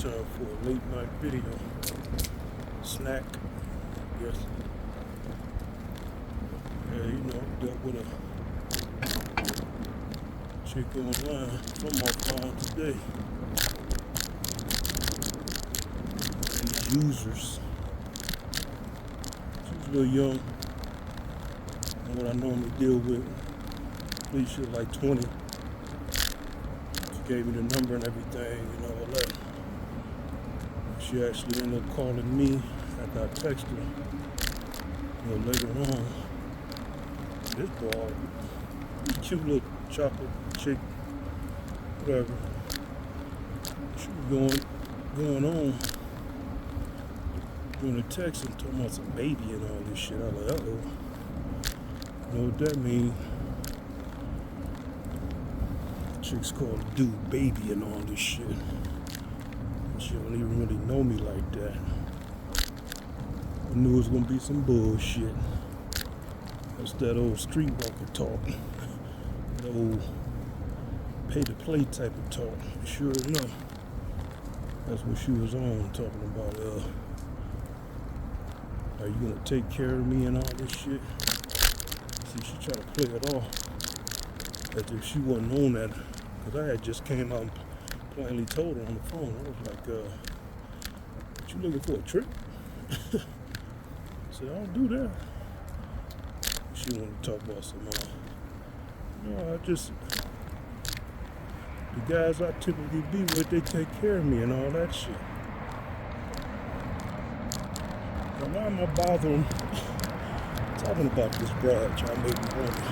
time for a late night video. Snack, yes. Yeah, you know, dealt with a chick online from my phone today. These users. She was a little young than what I normally deal with. I believe she was like 20. She gave me the number and everything, you know, all that. She actually ended up calling me after I texted her, you know, later on. This boy, cute little chocolate chick, whatever. She was going on doing the text and talking about some baby and all this shit. I was like, uh-oh. You know what that means? Chicks called dude baby and all this shit. She don't even really know me like that. I knew it was gonna be some bullshit. That's that old streetwalker talk. That old pay-to-play type of talk. Sure enough. That's what she was on, talking about, are you gonna take care of me and all this shit? See, she tried to play it off as if she wasn't on that. Because I had just came out and plainly told her on the phone. I was like, what you looking for, a trick? I said, I don't do that. She wanted to talk about some, no, I just, the guys I typically be with, they take care of me and all that shit. Now, why am I bothering talking about this broad? Y'all made me wonder.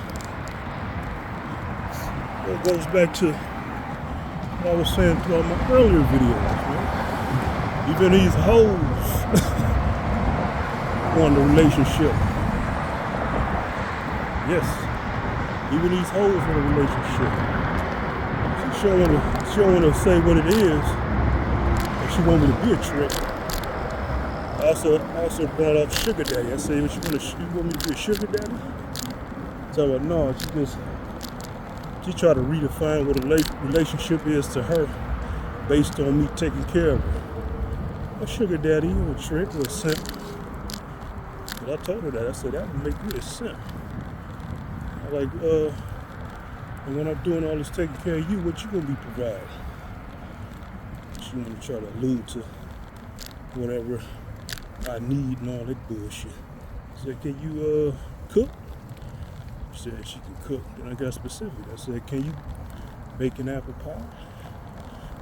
It goes back to what I was saying throughout my earlier videos, man. Even these hoes want a relationship. Yes. Even these hoes want a relationship. She don't want to say what it is, but she want me to be a trick. I also brought up sugar daddy. I said, you want me to be a sugar daddy? So no, she tried to redefine what a relationship is to her based on me taking care of her. A sugar daddy, or a trick, or a simp. But I told her that. I said, that would make me a simp. I like, and when I'm doing all this taking care of you, what you gonna be providing? She wanna try to allude to whatever I need and all that bullshit. I said, can you cook? She said she can cook. Then I got specific. I said, can you bake an apple pie?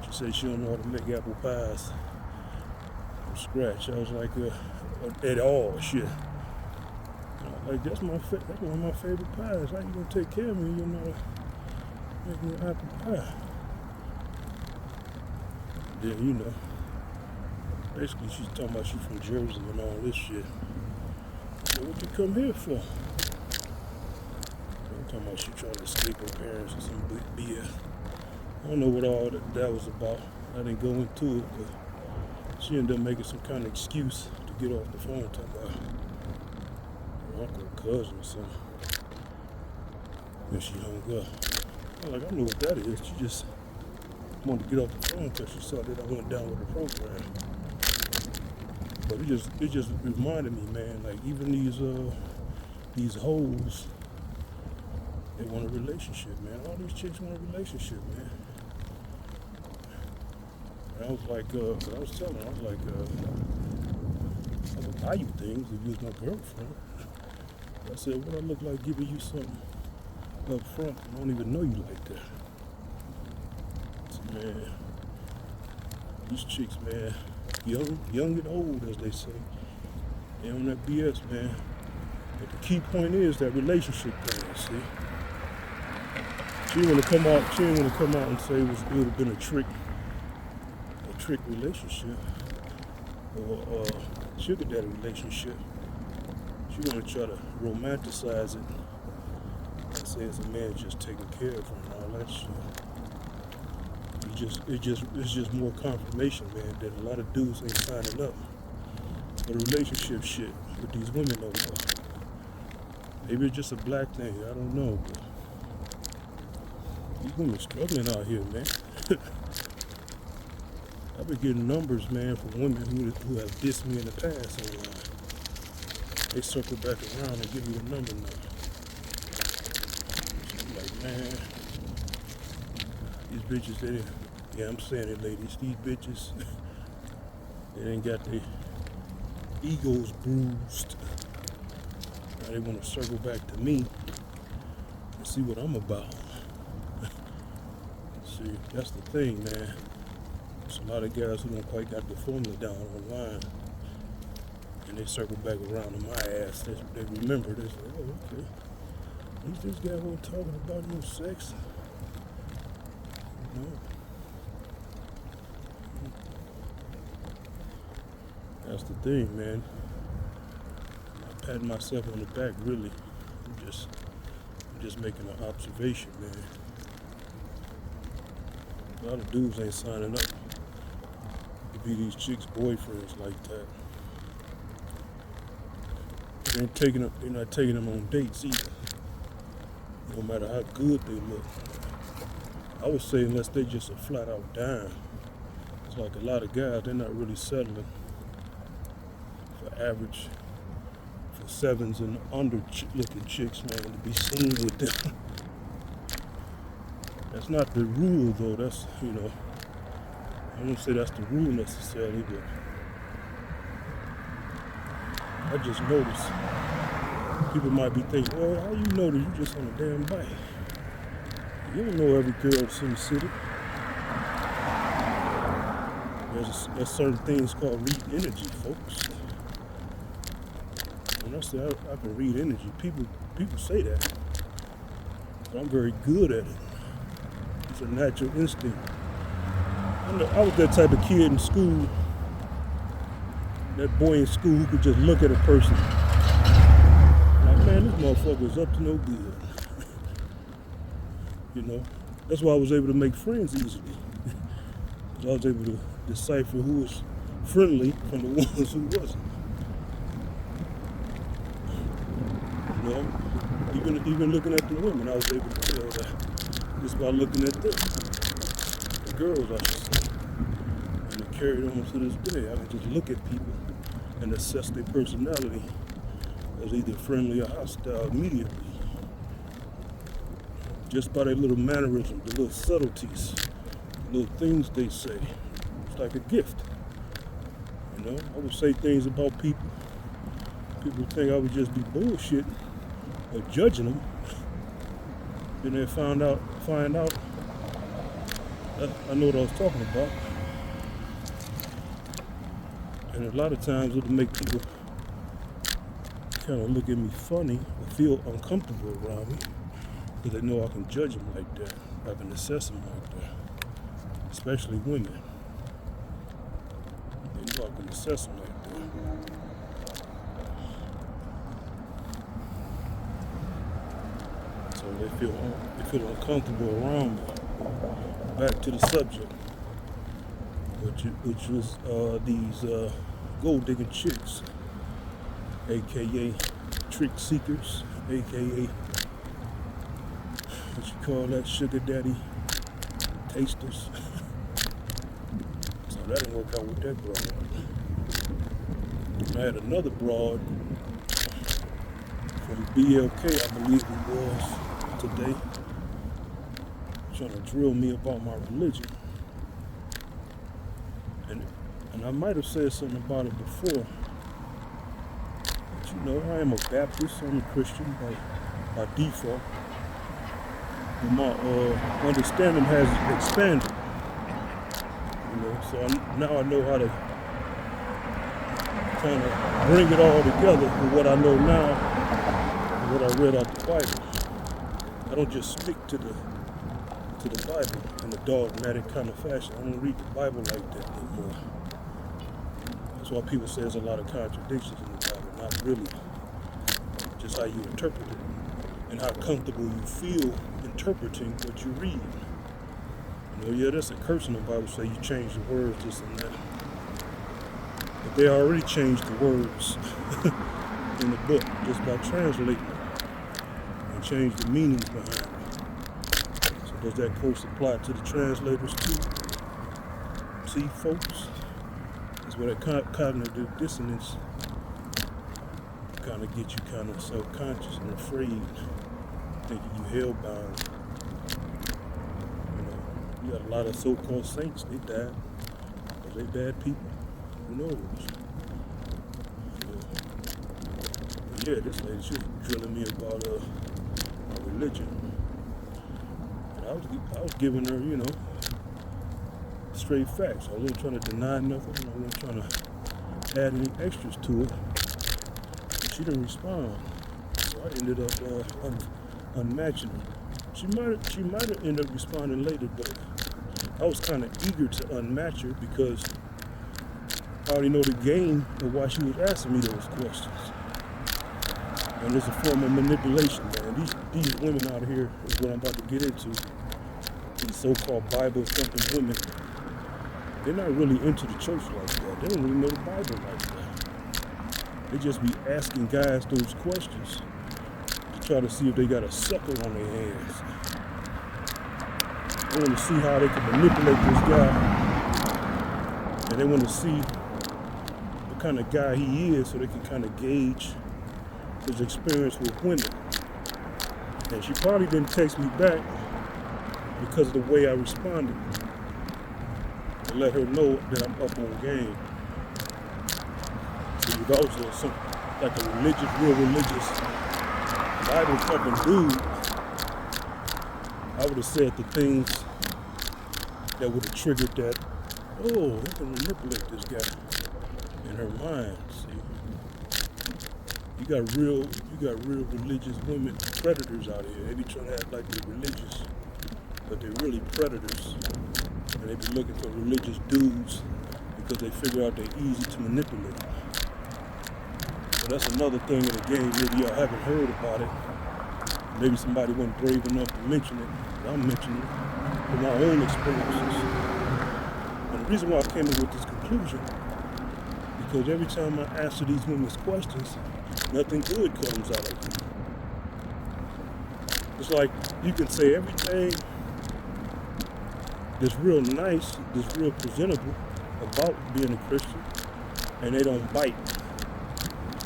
She said she don't know how to make apple pies from scratch. I was like, at all, shit. Like, that's one of my favorite pies. How you gonna take care of me? You know, making an apple pie. Then, you know, basically she's talking about she from Jersey and all this shit. So what you come here for? I'm talking about she trying to escape her parents or some big BS. I don't know what all that was about. I didn't go into it, but she ended up making some kind of excuse to get off the phone talking about her uncle or cousin or something. And she hung up. I'm like, I know what that is. She just wanted to get off the phone because she saw that I went down with the program. But it just reminded me, man, like even these hoes, they want a relationship, man. All these chicks want a relationship, man. And I was like, I was telling her, I was like, I would buy you things if you was my girlfriend. I said, what I look like giving you something up front? I don't even know you like that. I said, man, these chicks, man, young and old, as they say, they on that BS, man. But the key point is that relationship thing, see? She didn't want to come out and say it would have been a trick relationship or a sugar daddy relationship. She want to try to romanticize it and say it's a man just taking care of her and all that shit. It's just more confirmation, man, that a lot of dudes ain't signing up for the relationship shit with these women no more. Maybe it's just a black thing, I don't know, but these women struggling out here, man. I've been getting numbers, man, from women who have dissed me in the past online. They circle back around and give me the number now. So I'm like, man, these bitches, yeah, I'm saying it, ladies, these bitches, they ain't got their egos bruised. Now they want to circle back to me and see what I'm about. See, that's the thing, man. There's a lot of guys who don't quite got the formula down online, and they circle back around to my ass. They remember this. Oh, okay. At least this guy wasn't talking about no sex. You know? That's the thing, man. I'm patting myself on the back, really. I'm just making an observation, man. A lot of dudes ain't signing up to be these chicks' boyfriends like that. They're not taking them on dates either. No matter how good they look. I would say unless they just a flat out dime. It's like a lot of guys, they're not really settling for average, for sevens and under looking chicks, man, to be seen with them. That's not the rule, though. That's, you know, I won't say that's the rule necessarily, but I just noticed people might be thinking, well, how you know that you just on a damn bike? You don't know every girl that's in the city. There's certain things called read energy, folks. When I say I can read energy, people say that. But I'm very good at it. It's a natural instinct. I was that type of kid in school, that boy in school who could just look at a person like, man, this motherfucker's up to no good. You know, that's why I was able to make friends easily. I was able to decipher who was friendly from the ones who wasn't. You know, even looking at the women, I was able to tell that just by looking at them. The girls, I should say. And it carried on to this day. I can just look at people and assess their personality as either friendly or hostile immediately. Just by their little mannerisms, the little subtleties, the little things they say. It's like a gift. You know, I would say things about people. People think I would just be bullshitting or judging them. Then they find out that I know what I was talking about. And a lot of times it'll make people kind of look at me funny or feel uncomfortable around me because they know I can judge them like that. I can assess them like that. Especially women. They know I can assess them like that. So they feel uncomfortable around me. Back to the subject, which was these gold digging chicks, aka trick seekers, aka what you call that, sugar daddy tasters. So that didn't work out with that broad. I had another broad from BLK, I believe it was, today, trying to drill me about my religion. And I might have said something about it before. But you know, I am a Baptist, I'm a Christian by default. But my understanding has expanded. You know, so now I know how to kind of bring it all together with what I know now and what I read out the Bible. I don't just stick to the Bible in a dogmatic kind of fashion. I don't read the Bible like that anymore. That's why people say there's a lot of contradictions in the Bible. Not really. Just how you interpret it and how comfortable you feel interpreting what you read. You know, yeah, there's a curse in the Bible say you change the words, this and that. But they already changed the words in the book just by translating it and change the meanings behind it. So does that curse apply to the translators too? See, folks, that's where that cognitive dissonance kind of gets you kind of self-conscious and afraid, thinking you hell-bound. You know, you got a lot of so-called saints, they died. Are they bad people? Who knows? Yeah, this lady, she was drilling me about religion. And I was giving her, you know, straight facts. I wasn't trying to deny nothing. I wasn't trying to add any extras to it. But she didn't respond. So I ended up unmatching her. She might have ended up responding later, but I was kind of eager to unmatch her because I already know the game of why she was asking me those questions. And it's a form of manipulation, man. These women out here is what I'm about to get into. These so-called Bible-thumping women, they're not really into the church like that. They don't really know the Bible like that. They just be asking guys those questions to try to see if they got a sucker on their hands. They want to see how they can manipulate this guy. And they want to see what kind of guy he is so they can kind of gauge his experience with women. And she probably didn't text me back because of the way I responded. To let her know that I'm up on game. If I was like a real religious, Bible-thumping dude, I would have said the things that would have triggered that, oh, I can manipulate this guy in her mind, see. You got real religious women predators out here. They be trying to act like they're religious, but they're really predators. And they be looking for religious dudes because they figure out they're easy to manipulate. So that's another thing in the game. Maybe y'all haven't heard about it. Maybe somebody wasn't brave enough to mention it. But I'm mentioning it from my own experiences. And the reason why I came up with this conclusion, because every time I answer these women's questions, nothing good comes out of it. It's like you can say everything that's real nice, that's real presentable about being a Christian, and they don't bite.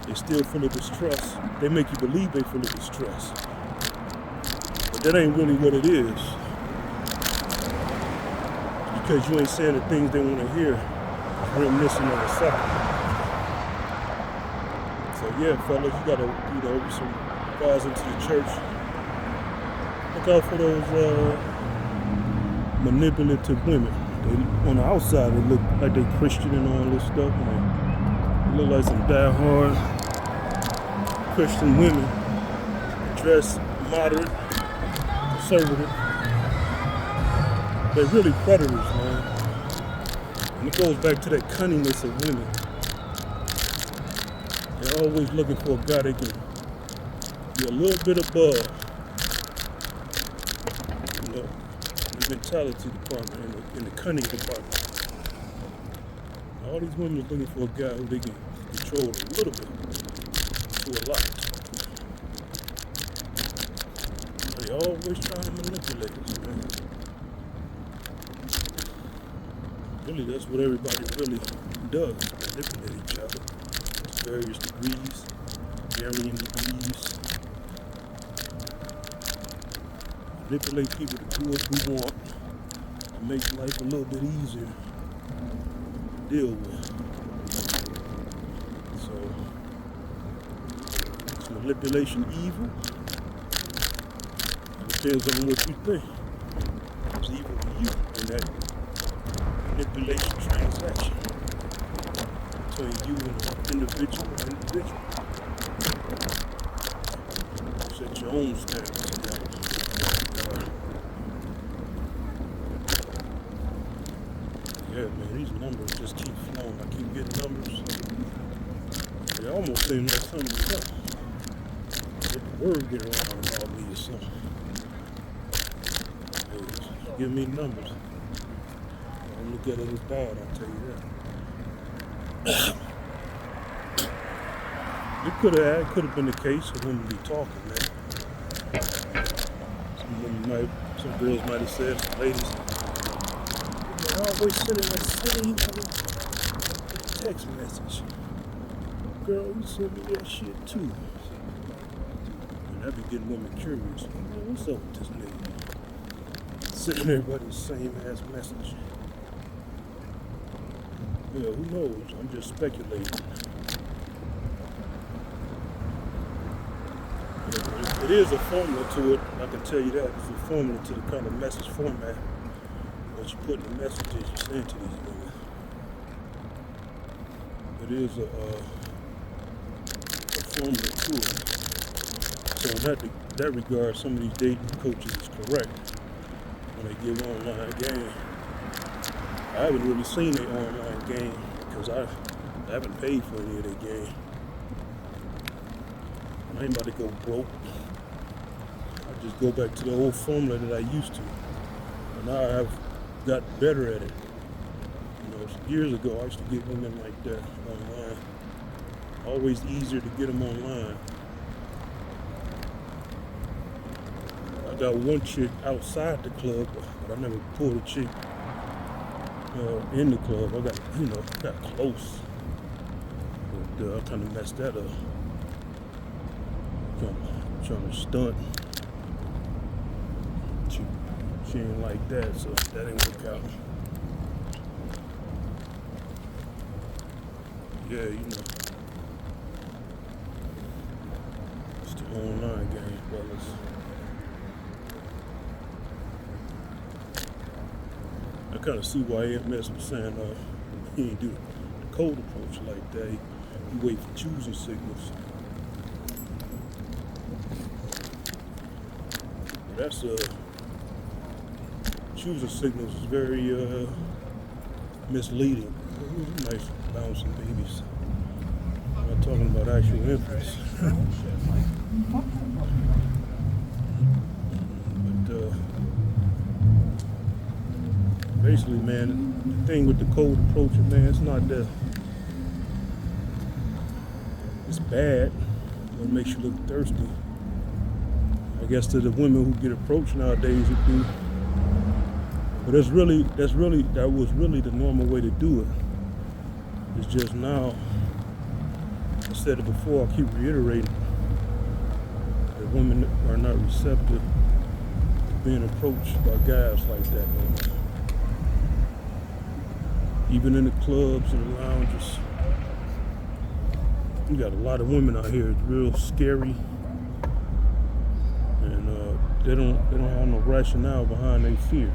They're still full of distrust. They make you believe they're full of distrust. But that ain't really what it is. Because you ain't saying the things they want to hear, reminiscent of a sucker. So yeah, fellas, you gotta, some guys into the church, look out for those manipulative women. They, on the outside, they look like they Christian and all this stuff. And they look like some die-hard Christian women, dressed moderate, conservative. They're really predators, man. And it goes back to that cunningness of women. They're always looking for a guy they can be a little bit above. The mentality department, in the cunning department. All these women are looking for a guy who they can control a little bit to a lot. They're always trying to manipulate us, man. Really, that's what everybody really does, manipulate each other to various degrees, varying degrees. Manipulate people to do what we want, to make life a little bit easier to deal with. So, is manipulation evil? It depends on what you think. It's evil to you in that manipulation transaction between you and an individual. Set your own standards. Yeah, man, these numbers just keep flowing. I keep getting numbers. They almost seem like something's up. Let the word get around about me or something. Hey, give me numbers. I don't look at it as bad, I'll tell you that. It could have been the case of women be talking, man. Some girls might have said, some ladies, I always sending that same text message. Girl, you send me that shit too. And that be getting women curious. Man, what's up with this nigga? Sending everybody the same ass message. Yeah, who knows? I'm just speculating. It is a formula to it, I can tell you that. It's a formula to the kind of message format that you put in the messages you send to these women. It is a formula to it. So in that regard, some of these dating coaches is correct when they give online game. I haven't really seen their online game because I haven't paid for any of their game. I ain't about to go broke. I just go back to the old formula that I used to. And now I've got better at it. You know, years ago I used to get women like that online. Always easier to get them online. I got one chick outside the club, but I never pulled a chick in the club. I got close. But I kind of messed that up. Trying to stunt. She ain't like that, so that didn't work out. Yeah, you know. It's the online game, fellas. I kind of see why AMS was saying he ain't do the cold approach like that. He wait for choosing signals. That's choosing signals is very misleading. Nice bouncing babies. I'm not talking about actual infants. But basically, man, the thing with the cold approach, man, it's not that it's bad, but it makes you look thirsty. I guess to the women who get approached nowadays, it do. But that was really the normal way to do it. It's just now, I said it before, I keep reiterating, that women are not receptive to being approached by guys like that no more. Even in the clubs and the lounges, you got a lot of women out here. It's real scary. And they don't have no rationale behind their fear.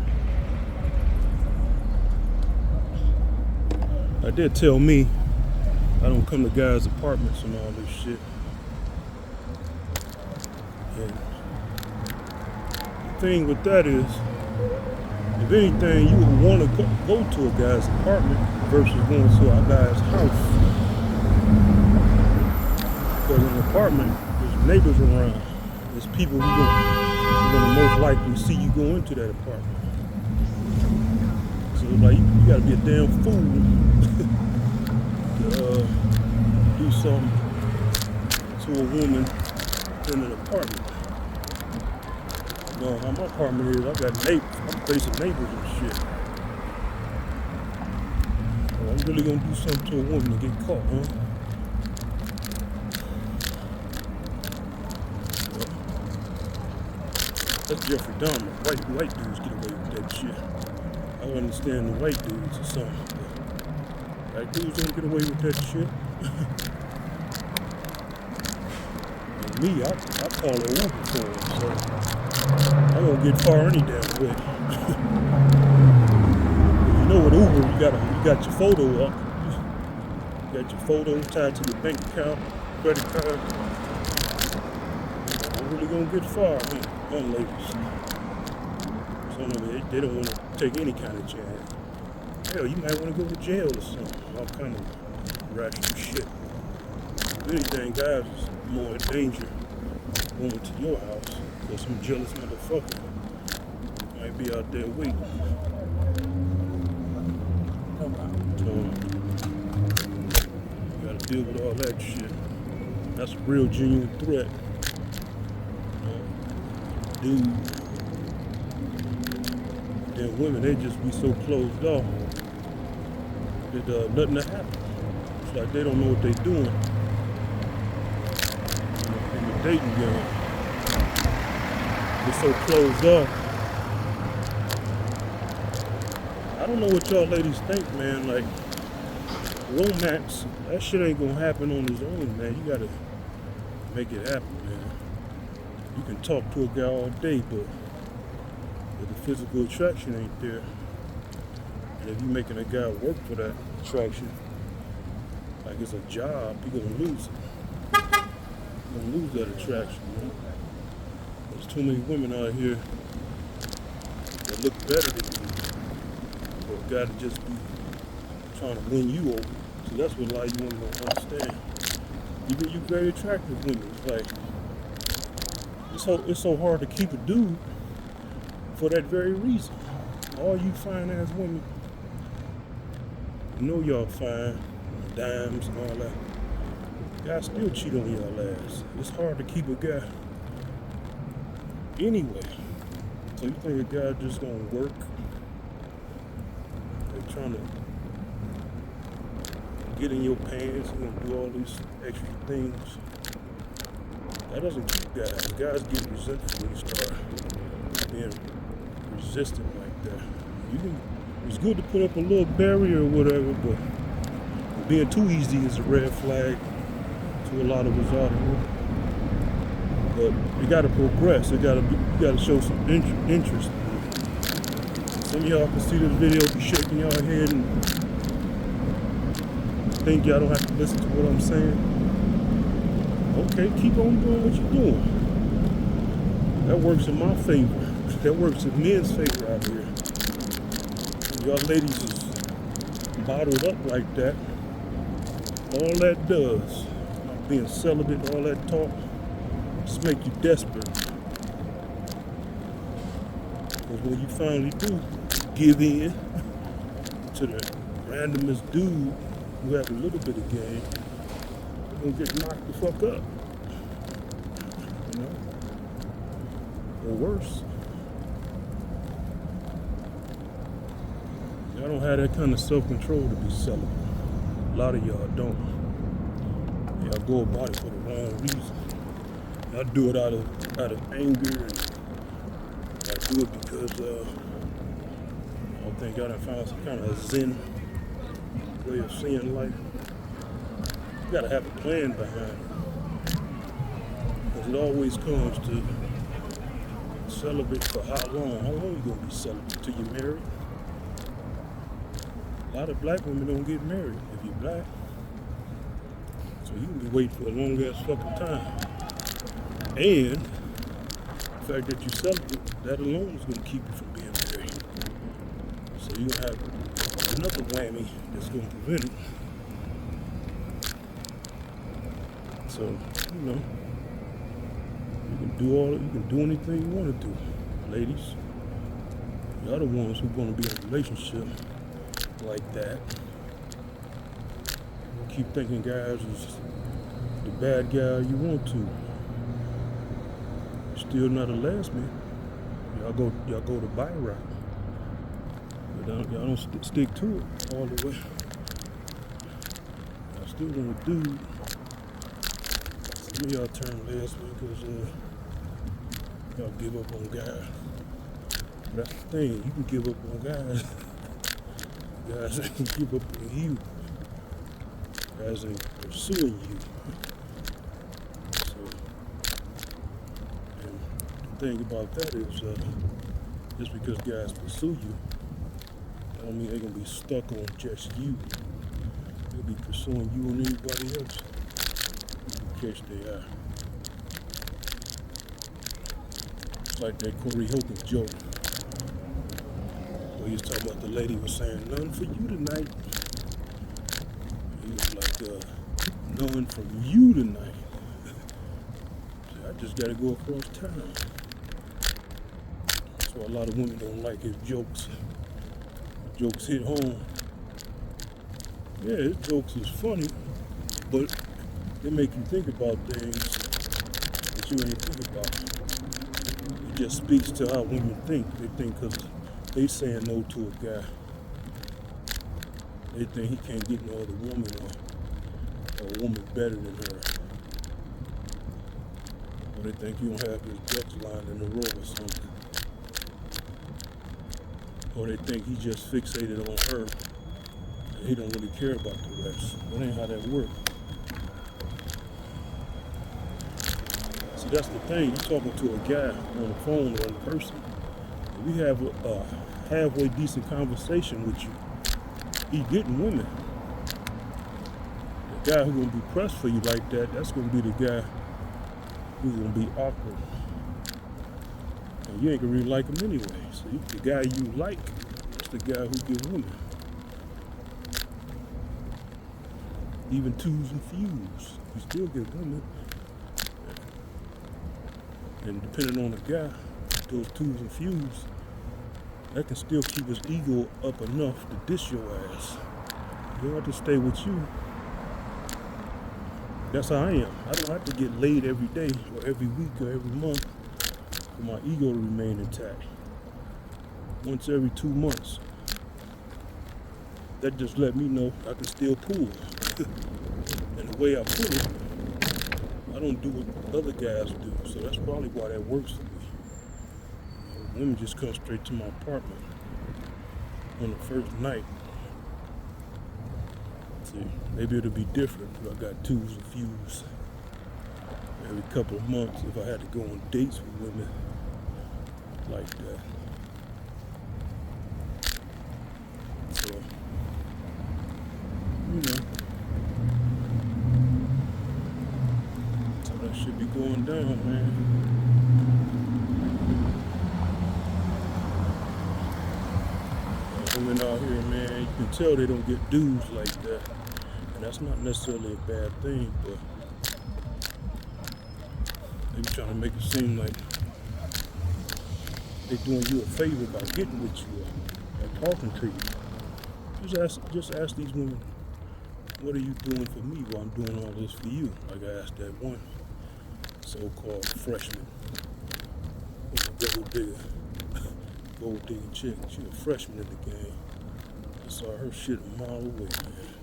I did tell me I don't come to guys' apartments and all this shit. And the thing with that is, if anything, you would want to go to a guy's apartment versus going to a guy's house. Because in an apartment, there's neighbors around. There's people who are going to most likely see you go into that apartment. So like, you got to be a damn fool to do something to a woman in an apartment. No, how my apartment is, I got neighbors. I'm facing neighbors and shit. So I'm really gonna do something to a woman to get caught, huh? That's Jeffrey Dahmer. White dudes get away with that shit. I don't understand the white dudes or something. Black dudes don't get away with that shit. And me, I call it Uber for them, so I won't get far any damn way. You know what Uber, you got your photo up. You got your photo tied to your bank account, credit card. I'm really gonna get far, man, ladies. Some of them, they don't want to take any kind of chance. Hell, you might want to go to jail or something. All kind of rational shit. If anything, guys is more in danger going to your house because some jealous motherfucker might be out there waiting. So, you gotta deal with all that shit. That's a real genuine threat. Dude then women, they just be so closed off that nothing to happen. It's like they don't know what they're doing in the dating game. They're so closed off. I don't know what y'all ladies think, man. Like, romance, that shit ain't gonna happen on its own, man. You gotta make it happen, man. You can talk to a guy all day, but if the physical attraction ain't there, and if you're making a guy work for that attraction, like it's a job, you're gonna lose it. You're gonna lose that attraction, man. There's too many women out here that look better than you, but gotta just be trying to win you over. So that's what a lot of you women don't understand. Even you very attractive women, it's like it's so hard to keep a dude for that very reason. All you fine ass women, you know y'all fine, dimes and all that. Guys still cheat on y'all ass. It's hard to keep a guy anyway. So you think a guy just gonna work? They're trying to get in your pants and gonna do all these extra things. That doesn't keep guys. Guys get resentful when you start being resistant like that. It's good to put up a little barrier or whatever, but being too easy is a red flag to a lot of us out here. But you gotta progress. You gotta show some interest. Some of y'all can see this video, be shaking y'all head and think y'all don't have to listen to what I'm saying. Okay, keep on doing what you're doing. That works in my favor. That works in men's favor out here. Y'all ladies is bottled up like that. All that does, being celibate, all that talk, just make you desperate. Because when you finally do give in to the randomest dude who have a little bit of game, you're gonna get knocked the fuck up. You know? Or worse. Y'all don't have that kind of self-control to be celibate. A lot of y'all don't. Y'all go about it for the wrong reason. Y'all do it out of anger, and y'all do it because I don't think y'all done found some kind of zen way of seeing life. You gotta have a plan behind it. Because it always comes to celibate for how long? How long you gonna be celibate till you're married? A lot of black women don't get married if you're black. So you can be waiting for a long ass fucking time. And the fact that you celibate, that alone is gonna keep you from being married. So you're gonna have another whammy that's gonna prevent it. So, you know, you can do anything you want to do, ladies. Y'all the ones who want to be in a relationship like that. Keep thinking guys is the bad guy you want to. Still not a lesbian. Y'all go the bi route. But y'all don't stick to it all the way. Y'all still want to do. Some of y'all turn lesbian because y'all give up on guys. That's the thing, you can give up on guys. Guys ain't give up on you. Guys ain't pursuing you. So, and the thing about that is, just because guys pursue you, I don't mean they're gonna be stuck on just you. They'll be pursuing you and anybody else. In case they are. It's like that Corey Holcomb joke. He was talking about the lady was saying, none for you tonight. He was like, none from you tonight. I just gotta go across town. That's why a lot of women don't like his jokes. Jokes hit home. Yeah, his jokes is funny, but they make you think about things that you ain't think about. It just speaks to how women think. They think because they saying no to a guy. They think he can't get no other woman or a woman better than her. Or they think you don't have his ducks lined in a row or something. Or they think he just fixated on her and he don't really care about the rest. That ain't how that works. See, that's the thing. You're talking to a guy on the phone or in person. If you have a halfway decent conversation with you, he getting women. The guy who's gonna be pressed for you like that, that's gonna be the guy who's gonna be awkward. And you ain't gonna really like him anyway. So the guy you like is the guy who get women. Even twos and fews, you still get women. And depending on the guy, those twos and fews, that can still keep his ego up enough to diss your ass. You don't have to stay with you. That's how I am. I don't have to get laid every day or every week or every month for my ego to remain intact. Once every 2 months. That just let me know I can still pull. And the way I pull it, I don't do what other guys do. So that's probably why that works for me. Women just come straight to my apartment on the first night. See, maybe it'll be different if I got twos and fews every couple of months if I had to go on dates with women like that. So, you know, so that should be going down, man. Women out here, man, you can tell they don't get dudes like that. And that's not necessarily a bad thing, but they be trying to make it seem like they're doing you a favor by getting with you or talking to you. Just ask these women, what are you doing for me while I'm doing all this for you? Like I asked that one so-called freshman. What's a gold digger? Gold digging chick. She a freshman in the game. I saw her shit a mile away, man.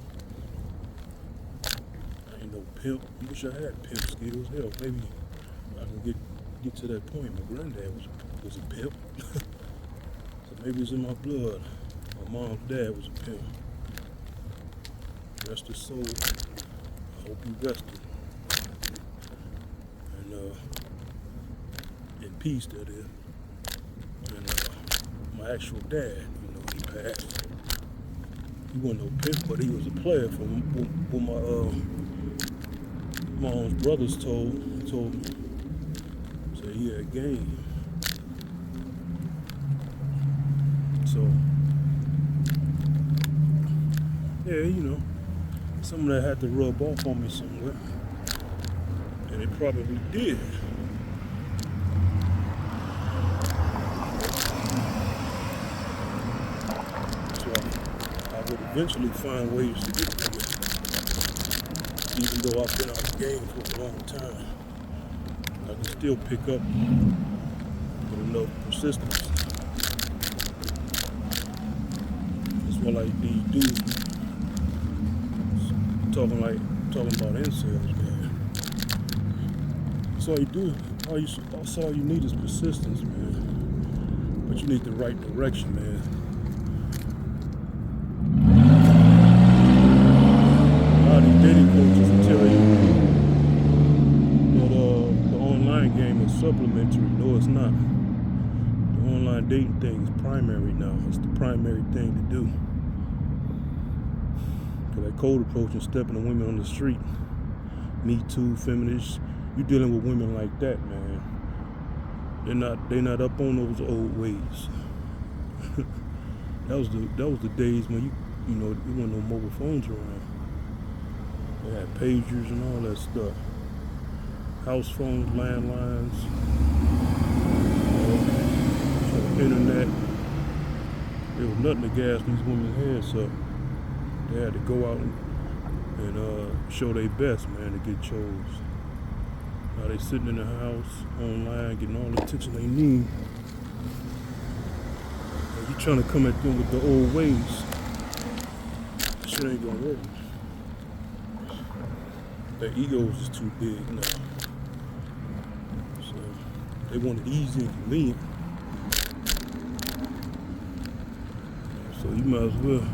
I ain't no pimp. I wish I had pimp skills. Hell, maybe I can get to that point. My granddad was a pimp. So maybe it's in my blood. My mom's dad was a pimp. Rest his soul. I hope he rested. And in peace, that is. And my actual dad, you know, he passed. He wasn't no pimp, but he was a player. From what my mom's brothers told me. So he had game. So yeah, you know, some of that had to rub off on me somewhere, and it probably did. Eventually find ways to get women, even though I've been out of the game for a long time. I can still pick up with enough persistence. That's why like these dudes talking about incels, man. That's all you do. That's all you need is persistence, man. But you need the right direction, man. Dating coaches will tell you that the online game is supplementary. No, it's not. The online dating thing is primary now. It's the primary thing to do. Because that cold approach and stepping to women on the street, Me Too, feminists, you're dealing with women like that, man. They're not up on those old ways. that was the days when you know there weren't no mobile phones around. They had pagers and all that stuff. House phones, landlines, internet. There was nothing to gas these women's heads up. They had to go out and show their best, man, to get chose. Now they sitting in the house, online, getting all the attention they need. And You trying to come at them with the old ways. Shit ain't gonna work. Their egos is too big now. So they want it easy and convenient. So you might as well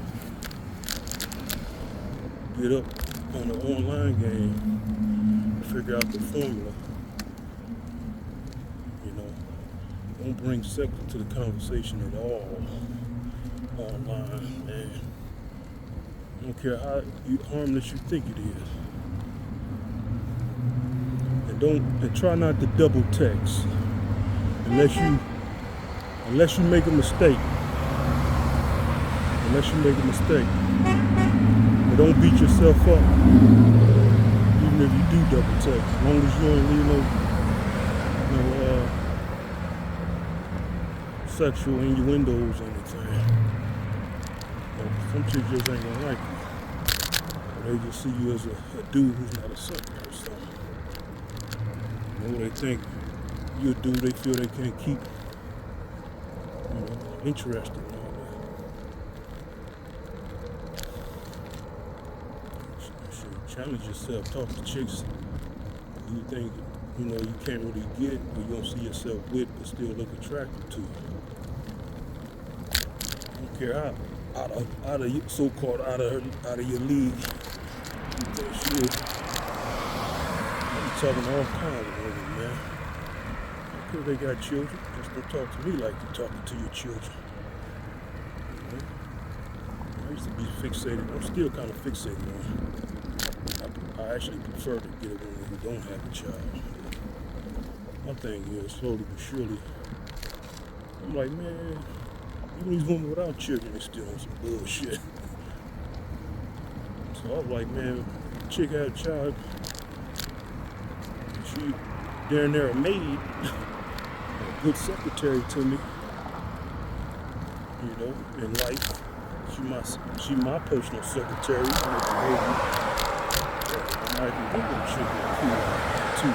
get up on the online game, figure out the formula. You know, don't bring sex into the conversation at all online, man. I don't care how harmless you think it is. And try not to double text unless you make a mistake. But don't beat yourself up even if you do double text. As long as you don't leave no sexual innuendos or anything. Some chicks just ain't gonna like you. Or they just see you as a dude who's not a simp or something. You know, they think you're a dude they feel they can't keep, interested in all that. Challenge yourself, talk to chicks you think, you can't really get, or you don't see yourself with, but still look attractive to you. I don't care how out of so-called out of your league you think she is. I'm talking all kinds of women, man. Because they got children, just don't talk to me like you're talking to your children. I used to be fixated. I'm still kind of fixated on. I actually prefer to get a woman who don't have a child. My thing is, slowly but surely, I'm like, man, even these women without children, they still on some bullshit. So I was like, man, chick had a child, she darn near a maid, a good secretary to me, in life. She my personal secretary. I can give her a chick too.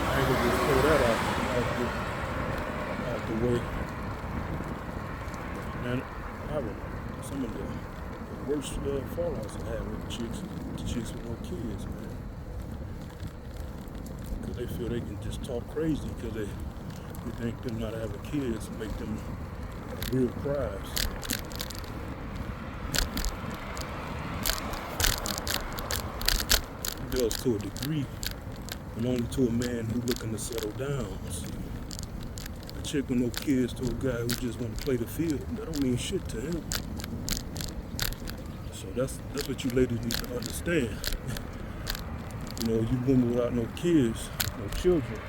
I ain't gonna just throw that out the way. Man, some of the worst fallouts I had with chicks with no kids, man. Because they feel they can just talk crazy because they think them not having kids make them a real prize. It does to a degree, but only to a man who's looking to settle down. See, a chick with no kids to a guy who just want to play the field, that don't mean shit to him. So that's what you ladies need to understand. You women without no kids, no children,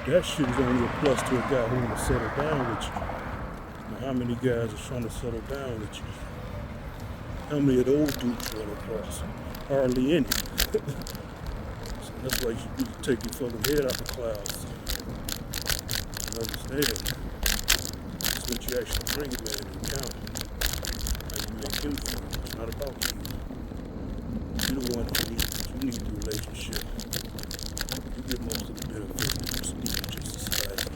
that shit is only a plus to a guy who want to settle down with you. Now, how many guys are trying to settle down with you? How many of those dudes run across? Hardly any. So that's why you should take your fucking head out the clouds. And understand. That's what you actually bring a man into account. How you make him feel. It's not about you. You're the one who needs the relationship. You get most of the benefits of just society.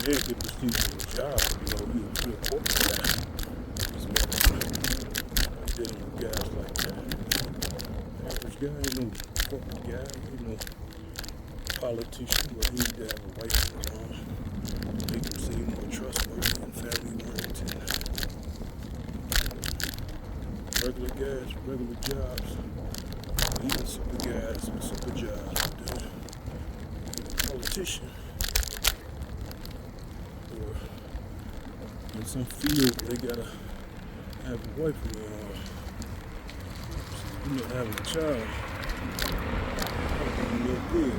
Man could proceed to a job, you're a corporate guy. Dealing with guys like that. Average guy ain't no corporate guy, ain't no politician where he need to have a wife in his arm. Make him seem more trustworthy and family oriented. Regular guys, regular jobs. Even super guys with super jobs. A politician. Or in some field where they gotta have a wife in their arm. You're not having a child. That's real good.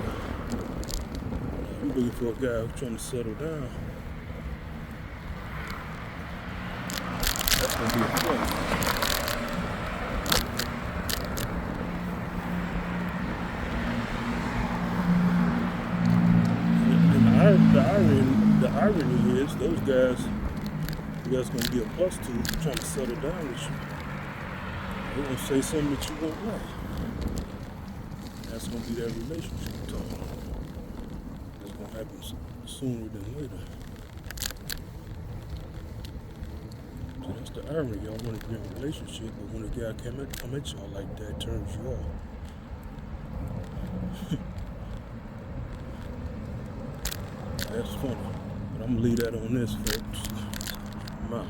You're looking for a guy who's trying to settle down. That's gonna be a plus. And the irony is, those guys who that's gonna be a plus to trying to settle down with you. They're gonna say something that you won't like. That's gonna be that relationship talk. happens sooner than later. So that's the irony. Y'all want to be in a relationship, but when a guy come at y'all like that, it turns you off. That's funny. But I'm gonna leave that on this, folks. I'm out.